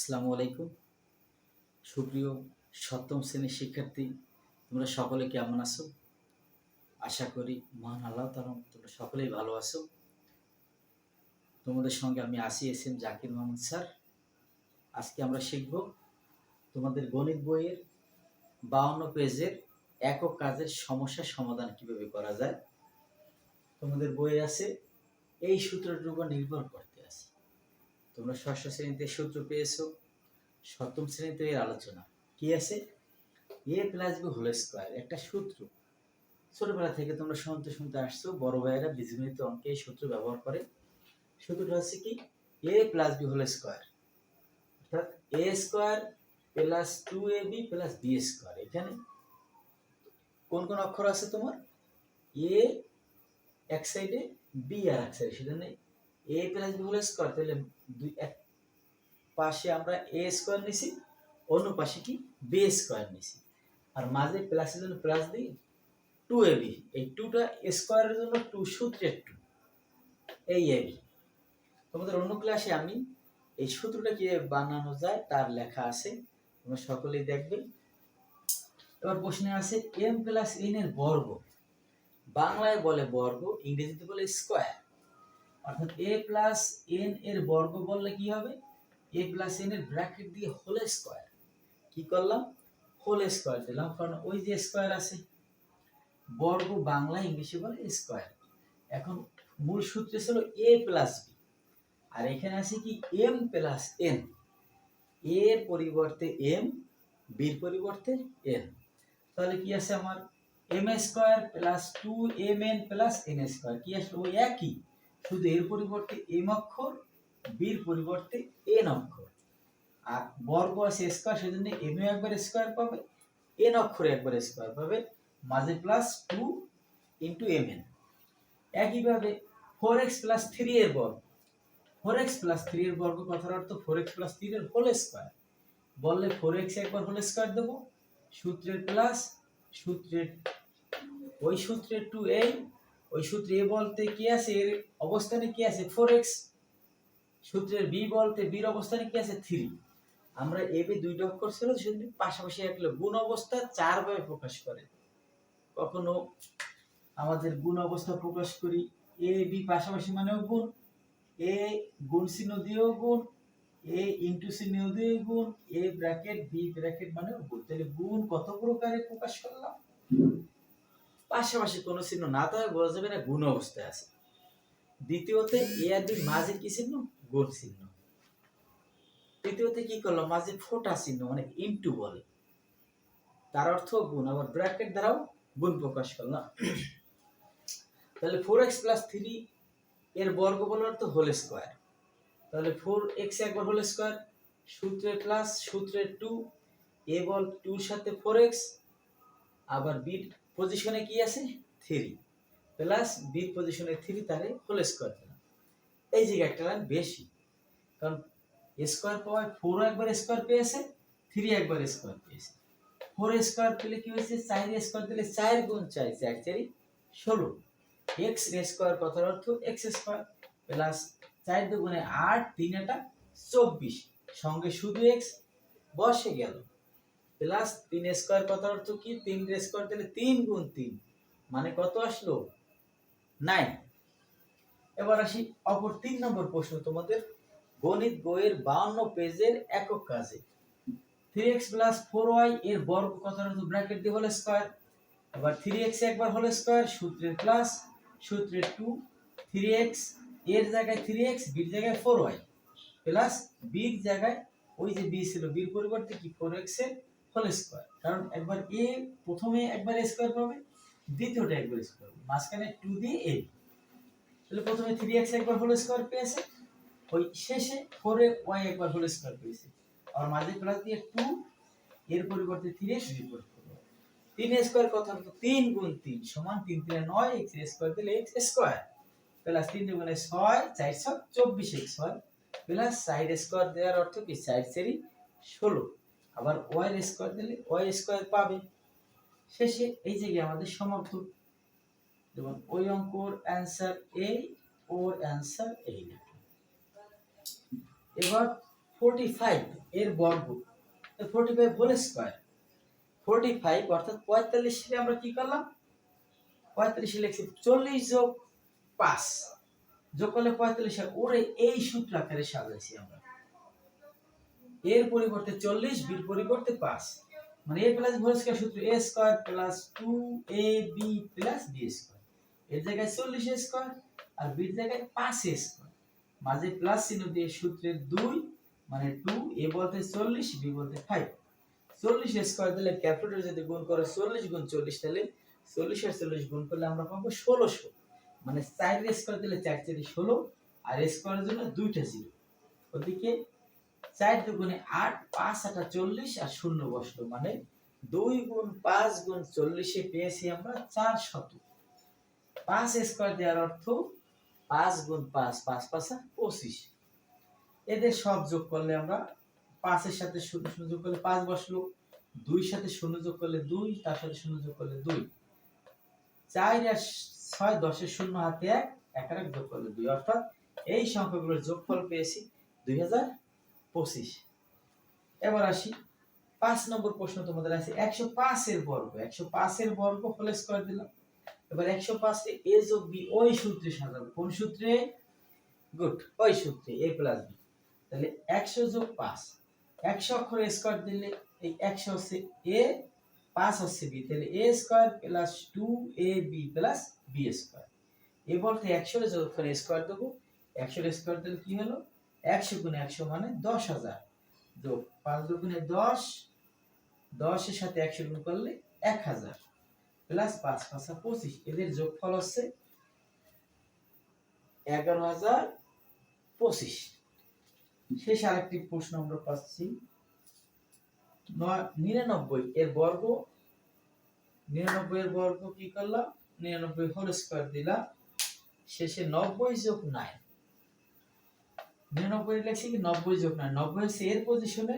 আসসালামু আলাইকুম। সুপ্রিয় সপ্তম শ্রেণীর শিক্ষার্থী, তোমরা সকলে কেমন আছো? আশা করি মহান আল্লাহ তাআলা তোমরা সকলেই ভালো আছো। তোমাদের সঙ্গে আমি S M Zakir Mohammad sir. আজকে আমরা শিখব তোমাদের গণিত বইয়ের 52 পেজের একক কাজের সমস্যা সমাধান কিভাবে করা যায়। তোমাদের বইয়ে আছে এই সূত্রটির উপর নির্ভর করতে আছে। তোমরা ষষ্ঠ শ্রেণীতে সূত্র পেয়েছো, সপ্তম শ্রেণীতে এর আলোচনা কি আছে? এ প্লাস বি হোল স্কোয়ার একটা সূত্র। ছোটবেলা থেকে তোমরা শুনতে শুনতে আসছো, বড় ভাইয়েরা বীজগণিত অঙ্কে এই সূত্র ব্যবহার করে। সূত্রটা হচ্ছে কি? A plus B whole square, অর্থাৎ A square plus 2ab plus B square. এখানে কোন কোন অক্ষর আছে তোমার? এ এক সাইডে, বি আর এক সাইডে, সেজন্য এ প্লাস বি হোল স্কোয়ার। তাহলে দুই এক পাশে আমরা এ স্কোয়ার নিছি, অন্য পাশে কি বি স্কোয়ার নিছি, আর মাঝে প্লাসের জন্য প্লাস দিই 2ab। এই 2টা স্কোয়ারের জন্য 2 সূত্রের 2, এই ab। তোমাদের অন্য ক্লাসে আমি এই সূত্রটা কিভাবে বানানো যায় তার লেখা আছে, তোমরা সকলেই দেখবে। এবার প্রশ্নে আছে m প্লাস n এর বর্গ, বাংলায় বলে বর্গ, ইংরেজিতে বলে স্কোয়ার। অর্থাৎ a প্লাস n এর বর্গ বললে কি হবে? a প্লাস n এর ব্র্যাকেট দিয়ে হোল স্কোয়ার। কি করলাম? হোল স্কোয়ার দিলাম, কারণ ওই যে স্কোয়ার আছে। বর্গ বাংলা ইংলিশে বলে স্কোয়ার। এখন মূল সূত্র ছিল a প্লাস বি, আর এখানে আছে কি m প্লাস n। এর পরিবর্তে m, বির পরিবর্তে n। তাহলে কি আছে আমার? m square plus 2mn plus n square. কি আসলে ওই একই, শুধু এর পরিবর্তে m অক্ষর, বির পরিবর্তে n অক্ষর। আর বর্গ আছে স্কোয়ার, সেজন্য m একবার স্কোয়ার পাবে, n অক্ষরে একবার স্কোয়ার পাবে, মাঝে প্লাস 2 ইন্টু mn। একইভাবে 4x প্লাস 3 এর বর্গ, 4x প্লাস 3 এর বর্গ কথার অর্থ 4x প্লাস 3 এর হোল স্কোয়ার। বললে 4x একবার হোল স্কোয়ার দেব, সূত্রের প্লাস, সূত্রের ওই সূত্রের 2 এই, ওই সূত্রে a বলতে কি আছে? এর অবস্থানে কি আছে? 4x। সূত্রের b বলতে বীর অবস্থানে কি আছে? 3। আমরা a b দুইটা অক্ষর ছিল, সেজন্য পাশাপাশি রাখলে গুণ অবস্থা 4 ভাবে প্রকাশ করে। কখনো আমাদের গুণ অবস্থা প্রকাশ করি a b পাশাপাশি মানেও গুণ, এ গুণ চিহ্ন দিয়েও গুণ, এ ইনটু চিহ্ন দিয়ে গুণ, এ ব্র্যাকেট বি ব্র্যাকেট মানেও গুণ। তাহলে গুণ কত প্রকারে প্রকাশ করলাম? পাশাপাশি কোনো চিহ্ন না থাকলে বোঝা যাবে না গুণ অবস্থায় আছে। দ্বিতীয়তে এ আর বি মাঝে কি চিহ্ন? গুণ চিহ্ন। তৃতীয়তে কি করলাম? মাঝে ফোঁটা চিহ্ন, মানে ইনটু বলে, তার অর্থ গুণ, আবার ব্র্যাকেট দ্বারাও গুণ প্রকাশ করলাম। তাহলে 4x প্লাস 3 এর বর্গ বলার অর্থ হোল স্কোয়ার। তাহলে 4x একবার হোল স্কোয়ার, সূত্রের প্লাস, সূত্রের 2, a বল 2 এর সাথে 4x, আবার b পজিশনে কি আছে? 3 প্লাস b পজিশনে 3, তারে হোল স্কোয়ার দিলাম। এই জায়গায় একটা লাইন বেশি, কারণ স্কোয়ার পাওয়ায় 4 একবার স্কোয়ার পেয়েছে, 3 একবার স্কোয়ার পেয়েছে। 4 স্কোয়ার পেলে কি হয়েছে? 4 স্কোয়ার দিলে 4 গুণ 4, 4 4 16। x স্কোয়ার কথার অর্থ x স্কোয়ার প্লাস 4 দুগুণে 8, 3 এটা 24, সঙ্গে শুধু x বসে গেল, প্লাস 3 স্কোয়ার কথার অর্থ কি? 3 স্কোয়ার দিলে 3 গুণ 3, মানে কত আসলো? 9। এবার আসি অপর 3 নম্বর প্রশ্ন তোমাদের গণিত বইয়ের 52 পেজের একক কাজে। 3x প্লাস 4y এর বর্গ কথার অর্থ ব্র্যাকেট দিয়ে হোল স্কয়ার। আবার 3x একবার হোল স্কয়ার, সূত্রের প্লাস, সূত্রের 2, 3x এর জায়গায় 3x, বির জায়গায় 4y, প্লাস বির জায়গায় ওই যে b ছিল, বির পরিবর্তে কি 4x এর হোল স্কয়ার। কারণ একবার a প্রথমে একবার স্কয়ার পাবে, দ্বিতীয়টা একবার স্কয়ার পাবে, মাঝখানে 2 দিয়ে a। তাহলে প্রথমে 3x একবার হোল স্কয়ার পেয়েছে, ওই শেষে 4y একবার হোল স্কয়ার পেয়েছে, আর মাঝে প্লাস দিয়ে 2 এর পরিবর্তে 3x রিপোর্ট করব। 3 স্কয়ার কথা হলো 3 গুণ 3 সমান 3 3 9, x স্কয়ার দিলে x স্কয়ার প্লাস 3 দুগুণে 6, 4 24x হয়, প্লাস 4 স্কয়ার দেওয়ার অর্থ কি? 4 4 16, আবার y স্কয়ার দিলে y স্কয়ার পাবে। শেষে এই জায়গায় আমাদের সমাধান, যেমন ওই অঙ্কর অ্যানসার এই, ওর অ্যানসার এই। এবার 45 এর বর্গ 45 হোল স্কয়ার। 45 অর্থাৎ 45 কে আমরা কি করলাম, 45 লিখছি 40 যোগ 5 যোগ করলে 45 হয়। ওরে এই সূত্র আকারে সাজাইছি আমরা, এর পরিবর্তে 40, বির পরিবর্তে 5, মানে a প্লাস হোল স্কয়ার সূত্র a square plus 2ab plus b square. এর জায়গায় 40 স্কয়ার আর বির জায়গায় 5 স্কয়ার, মাঝে প্লাস চিহ্ন দিয়ে সূত্রের 2 মানে 2, a বলতে 40, b বলতে 5। 40 স্কয়ার দিলে ক্যালকুলেটর যদি গুণ করে 40 গুণ 40, তাহলে 40 আর 40 গুণ করলে আমরা পাবো 1600, মানে 4 স্কয়ার দিলে 4 4 16, আর স্কয়ারের জন্য দুইটা জিরো। ওদিকে 4 দুগুণে 8, 5 8 40 আর শূন্য বসলো, মানে 2 গুণ 5 গুণ 40 এ পেয়েছি আমরা 400। 5 স্কয়ার দেওয়ার অর্থ 5 গুণ 5, 5 5 25। এদের সব যোগ করলে আমরা 5 এর সাথে 0 0 যোগ করলে 5 বসলো, 2 এর সাথে 0 যোগ করলে 2, তার সাথে 0 যোগ করলে 2, 4 আর 6 10 এর 0 হাতে 1, 1 আর 1 যোগ করলে 2, অর্থাৎ এই সংখ্যাগুলোর যোগফল পেয়েছি 2025। এবার আসি 5 নম্বর প্রশ্ন তোমাদের আছে 105 এর বর্গ। 105 এর বর্গ হোল স্কয়ার দিলাম। এবার 105 কে a যোগ b ওই সূত্রে সাজাবো। কোন সূত্রে? গুড, ওই সূত্রে a প্লাস b। তাহলে 100 যোগ 5, 100 অক্ষরে স্কয়ার দিলে এই 100 হচ্ছে a, 5 হচ্ছে b, তাহলে a square plus 2ab plus b square. A বলতে 100 এর যোগ করে স্কয়ার দেব, 100 এর স্কয়ার দিলে কি হলো, 100 গুণ 100 মানে 10000, যোগ 5 দুগুণে 10, 10 এর সাথে 100 গুণ করলে 1000, প্লাস 5 5 25। এদের যোগফল হচ্ছে 11025। শেষ আরেকটি প্রশ্ন আমরা পাচ্ছি 99 এর বর্গ। 99 এর বর্গ কি করলাম, 99 হোল স্কয়ার দিলাম, শেষে 90 যোগ 9। 99 লিখছি কি 90 যোগ 9, 90 হচ্ছে এর পজিশনে,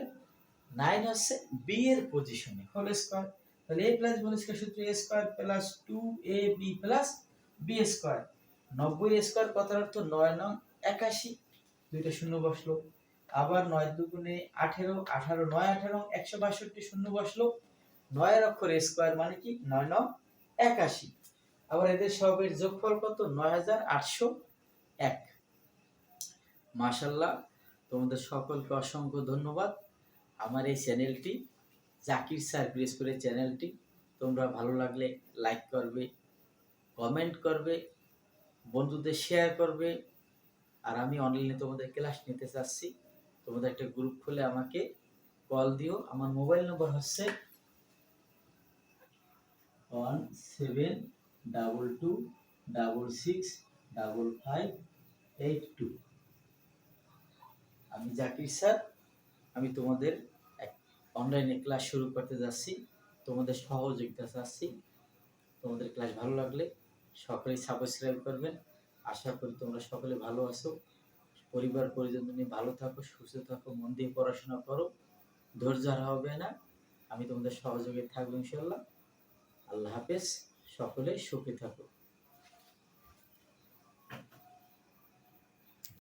9 হচ্ছে বি এর পজিশনে, হোল স্কয়ার। তাহলে a প্লাস হোল স্কয়ার সূত্র a square plus 2ab plus b square. 90 square কথার অর্থ 9 9 81, দুইটা শূন্য বসলো। আবার 9 দুগুণে 18, 18 9 18 162, শূন্য বসলো। 9 এর অক্ষর স্কয়ার মানে কি 9 9 81। আবার এদের সবের যোগফল কত, 9801। মাশাআল্লাহ, তোমাদের সকলকে অসংখ্য ধন্যবাদ। আমার এই চ্যানেলটি জাকির স্যার গ্রেস করে চ্যানেলটি তোমরা ভালো লাগলে লাইক করবে, কমেন্ট করবে, বন্ধুদের শেয়ার করবে। আর আমি অনলাইনে তোমাদের ক্লাস নিতে চাচ্ছি, তোমাদের একটা গ্রুপ খুলে আমাকে কল দিও। আমার মোবাইল নম্বর হচ্ছে 1722665582। আমি জাকির স্যার, আমি তোমাদের অনলাইনে ক্লাস শুরু করতে যাচ্ছি, তোমাদের সহযোগিতা চাচ্ছি। তোমাদের ক্লাস ভালো লাগলে সকলেই সাবস্ক্রাইব করবেন। আশা করি তোমরা সকলে ভালো আছো, পরিবার পরিজন নিয়ে ভালো থাকো, সুস্থ থাকো, মন দিয়ে পড়াশোনা করো, ধৈর্য হারাবে না। আমি তোমাদের সহযোগী থাকবো ইনশাআল্লাহ। আল্লাহ হাফেজ, সকলে সুখে থাকো।